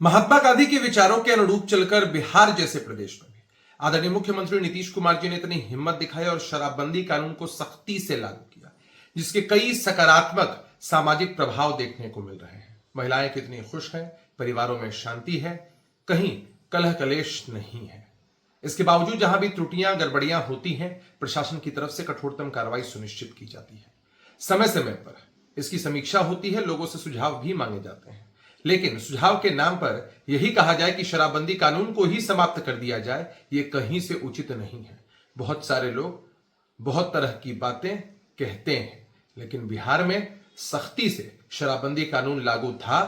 महात्मा गांधी के विचारों के अनुरूप चलकर बिहार जैसे प्रदेश में भी आदरणीय मुख्यमंत्री नीतीश कुमार जी ने इतनी हिम्मत दिखाई और शराबबंदी कानून को सख्ती से लागू किया, जिसके कई सकारात्मक सामाजिक प्रभाव देखने को मिल रहे हैं। महिलाएं कितनी खुश हैं, परिवारों में शांति है, कहीं कलह कलेश नहीं है। इसके बावजूद जहां भी त्रुटियां गड़बड़ियां होती हैं, प्रशासन की तरफ से कठोरतम कार्रवाई सुनिश्चित की जाती है। समय समय पर इसकी समीक्षा होती है, लोगों से सुझाव भी मांगे जाते हैं, लेकिन सुझाव के नाम पर यही कहा जाए कि शराबबंदी कानून को ही समाप्त कर दिया जाए, ये कहीं से उचित नहीं है। बहुत सारे लोग बहुत तरह की बातें कहते हैं, लेकिन बिहार में सख्ती से शराबबंदी कानून लागू था,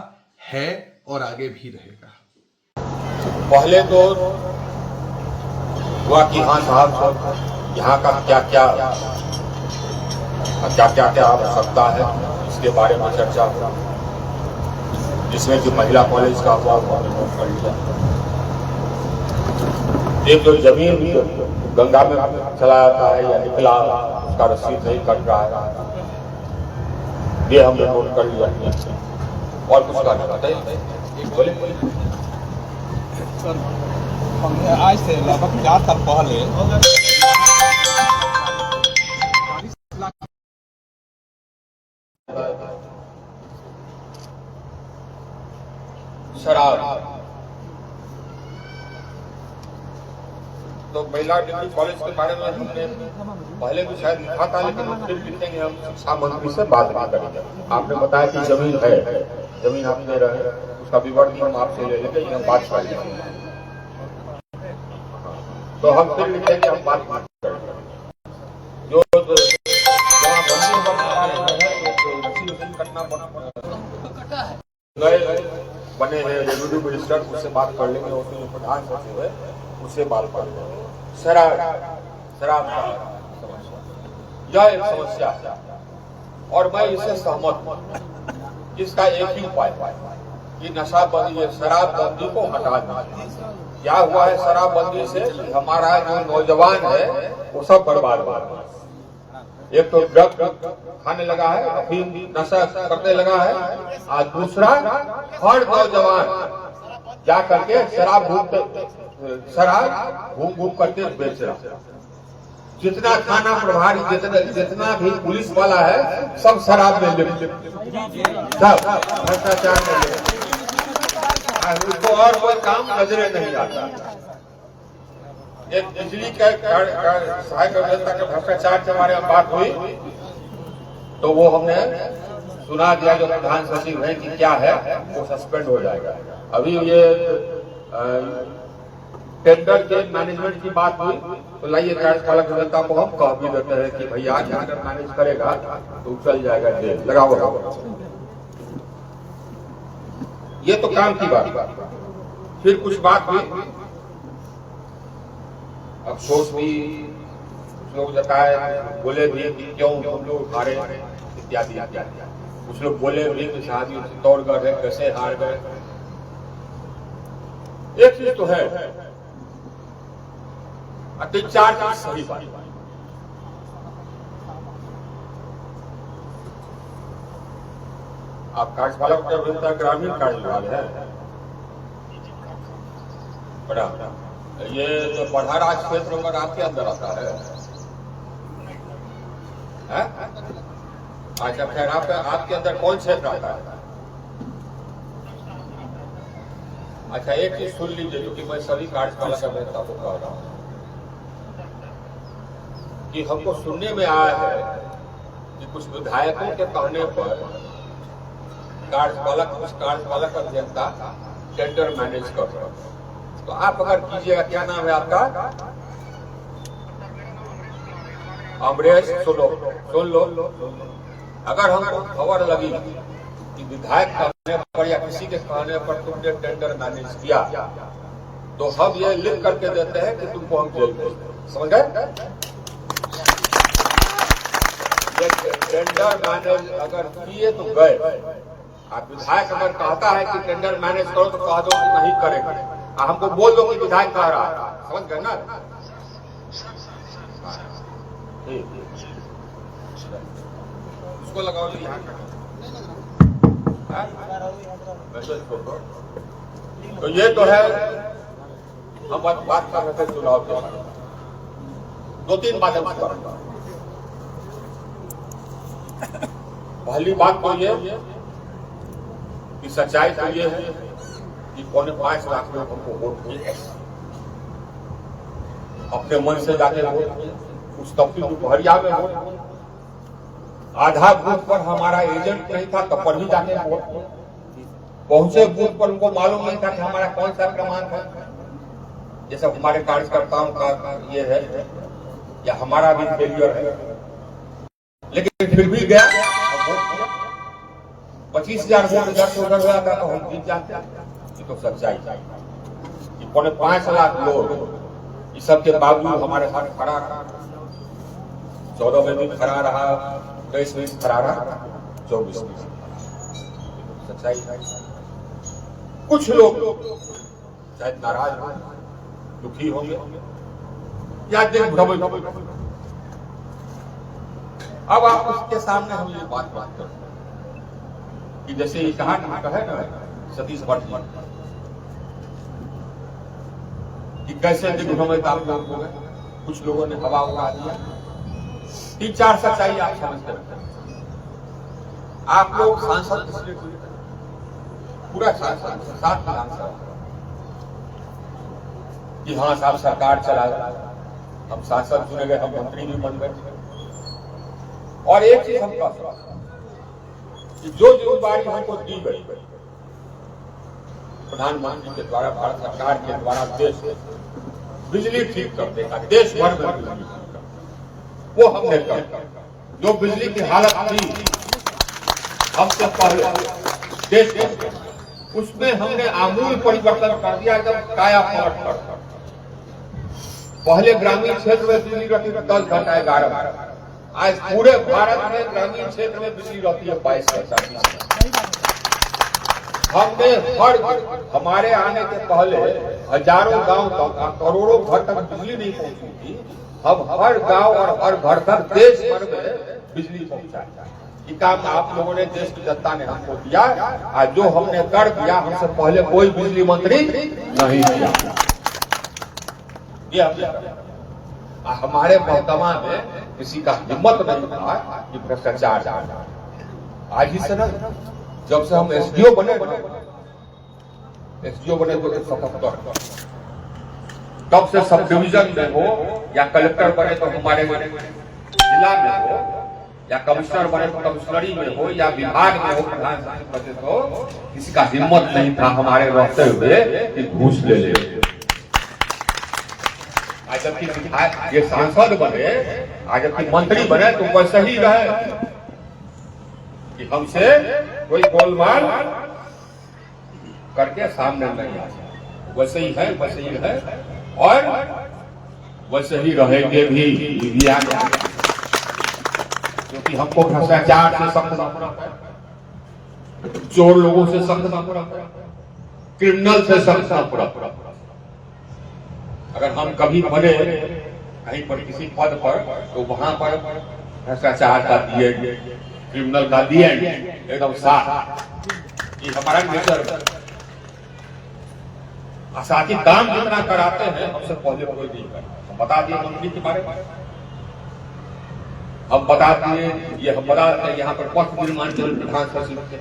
है और आगे भी रहेगा। पहले तो हुआ कि हाँ साहब, यहाँ का क्या क्या आवश्यकता है, इसके बारे में चर्चा हुआ, जिसमें जो महिला कॉलेज का हुआ नोट कर लिया। एक जो जमीन गंगा में चला जाता है या निकला, उसका रसीद नहीं कट रहा है, ये हमने नोट कर लिया। और कुछ का नहीं बताइए, बोले आज से लगभग 4 साल पहले शराब तो महिला डिग्री कॉलेज के बारे में हमने पहले भी शायद लिखा था, लेकिन हम फिर लिखेंगे। हम शिक्षा मंत्री से बात नहीं करेंगे। आपने बताया कि जमीन है, जमीन आप दे रहे हैं, उसका विवरण हम आपसे ले लेंगे, हम बात करेंगे। तो हम फिर लिखेंगे, हम बात करेंगे। जो बने हैं रेवेन्यू मिनिस्टर, उससे बात कर लेंगे, उसके जो प्रधान सचिव है उससे बात कर लेंगे। शराब यह एक समस्या है और मैं इससे सहमत हूँ। इसका एक ही उपाय कि नशाबंदी, शराबबंदी को हटा दें। क्या हुआ है शराबबंदी से? हमारा जो नौजवान है वो सब बर्बाद हुआ है। एक तो ड्रग खाने लगा है, अफीम नशा करने लगा है, और दूसरा हर नौजवान जा करके शराब घूम करके बेच रहा। जितना थाना प्रभारी, जितना भी पुलिस वाला है, सब शराब में लिप्त, सब भ्रष्टाचार में लिप्त। उसको और कोई काम नजरे नहीं आता। एक बिजली का सहायक अभियंता के भ्रष्टाचार के बारे में बात हुई तो वो हमने सुना दिया, जो प्रधान सचिव है कि क्या है, वो सस्पेंड हो जाएगा। अभी ये टेंडर के मैनेजमेंट की बात हुई तो लाइए कार्यपालक अभियंता को हम कह भी देते हैं कि भैया टेंडर मैनेज करेगा तो चल जाएगा जेल, लगा हुआ। ये तो काम की बात। फिर कुछ बात हुई, अफसोस भी कुछ लोग जताए, बोले भी कि क्यों हम लोग हारे इत्यादि। कुछ लोग बोले भी कि शादी तोड़ गए, कैसे हार गए। एक चीज तो है, अत्याचार की सही बात। आप कार्यपालक अभियंता ग्रामीण कार्य विभाग है बड़ा, ये जो बढ़ाराज क्षेत्र में आपके अंदर आता है? अच्छा खैर, आपके अंदर कौन क्षेत्र आता है? अच्छा, एक चीज सुन लीजिए, जो कि मैं सभी कार्यपालक अभियंता को कह रहा हूं कि हमको सुनने में आया है कि कुछ विधायकों के कहने पर कुछ कार्यपालक अभियंता टेंडर मैनेज कर रहे हैं। तो आप अगर कीजिएगा, क्या नाम है आपका? अमरेश, सुन लो। अगर हमको खबर लगी कि विधायक कहने पर या किसी के कहने पर तुमने टेंडर मैनेज किया, तो हम ये लिख करके देते हैं कि तुमको हम जेल भेज। समझ गए? टेंडर मैनेज अगर किए तो गए। आप विधायक अगर कहता है कि टेंडर मैनेज करो तो कह दो कि नहीं करेंगे, हमको बोल दो कि विधायक कह रहा है। समझ गए ना? उसको लगाओ जी, यहाँ तो ये तो है, हम बात कर रहे थे चुनाव के बारे में। 2-3 बातें करूंगा। पहली बात तो ये कि सच्चाई तो ये है कि 5.25 लाख लोग हमको वोट दिए, अपने मन से जाके वोट, उस तफसील दोपहरिया में वोट, आधा बूथ पर हमारा एजेंट नहीं था तब पर भी जाके वोट पहुंचे, बूथ पर उनको मालूम नहीं था कि हमारा कौन सा क्रमांक है। ये सब हमारे कार्यकर्ताओं का ये है या हमारा भी फेलियर है, लेकिन फिर भी गया 25,000 वोट इधर से उधर हुआ था तो हम जीत जाते। ये तो सच्चाई है कि 5.25 लाख लोग इस सब के बावजूद हमारे साथ खड़ा रहा। 14 में भी खड़ा रहा, 23 में खड़ा रहा, 24 में। सच्चाई है। कुछ लोग शायद नाराज हो, दुखी होंगे या देख भ्रमित। अब आप उसके सामने हम ये बात करते हैं कि जैसे ये कहा है ना सतीश भट्ट कि कैसे दिग्भ्रमित आप लोग हो गए, कुछ लोगों ने हवा उड़ा दिया। 3-4 सच्चाई आप समझते रखते। आप लोग सांसद इसलिए पूरा सांसद 7 विधानसभा कि हाँ साहब सरकार चला, हम सांसद चुने गए, हम मंत्री भी बन गए। और एक चीज हम कह सकते कि जो जिम्मेदारी हमको दी गई प्रधानमंत्री के द्वारा, भारत सरकार के द्वारा देश बिजली ठीक करने का, देश भर में बिजली ठीक करने, वो हमने कर। जो बिजली की हालत थी हमसे पहले देश में, उसमें हमने आमूल परिवर्तन कर दिया, एकदम काया पलट कर। पहले ग्रामीण क्षेत्र में बिजली रहती थी 10 घंटा 11 घंटा, आज पूरे भारत में ग्रामीण क्षेत्र में बिजली रहती है 22 घंटा। हमने हमारे आने के पहले हजारों गांव तक, करोड़ों घर तक बिजली नहीं पहुंची थी। हम हर गांव और हर घर तक देश भर में बिजली पहुंचाया। ये काम आप लोगों ने, देश की जनता ने हमको दिया। आज जो हमने कर दिया, हमसे पहले कोई बिजली मंत्री नहीं दिया। ये हमने हमारे महकमा में किसी का हिम्मत नहीं था कि भ्रष्टाचार। आज ही से ना, जब से हम एसडीओ बने तो 77, तब से सब डिवीजन में हो या कलेक्टर बने तो हमारे जिला में हो, या कमिश्नर बने तो कमिश्नरी में हो, या विभाग में हो, प्रधान सचिव बने तो किसी का हिम्मत नहीं था हमारे रहते हुए कि घूस ले ले। आज जबकि ये सांसद बने, आज जबकि मंत्री बने तो वैसे ही रहे कि हमसे कोई गोलमाल करके सामने नहीं आ, वैसे ही है, वैसे ही है और वैसे ही रहेंगे भी। क्योंकि हमको भ्रष्टाचार से सख्त नफरत है, चोर लोगों से सख्त नफरत है, क्रिमिनल से सख्त नफरत। अगर हम कभी बने कहीं पर किसी पद पर तो वहां पर भ्रष्टाचार का दिए, क्रिमिनल का दिए एकदम साथ। ये हमारा नेचर है। साथ ही काम जितना कराते हैं हमसे पहले कोई नहीं करता। हम बता दिए मंत्री के बारे में, हम बता दिए, ये हम बता दें यहाँ पर पथ निर्माण के प्रधान सचिव थे,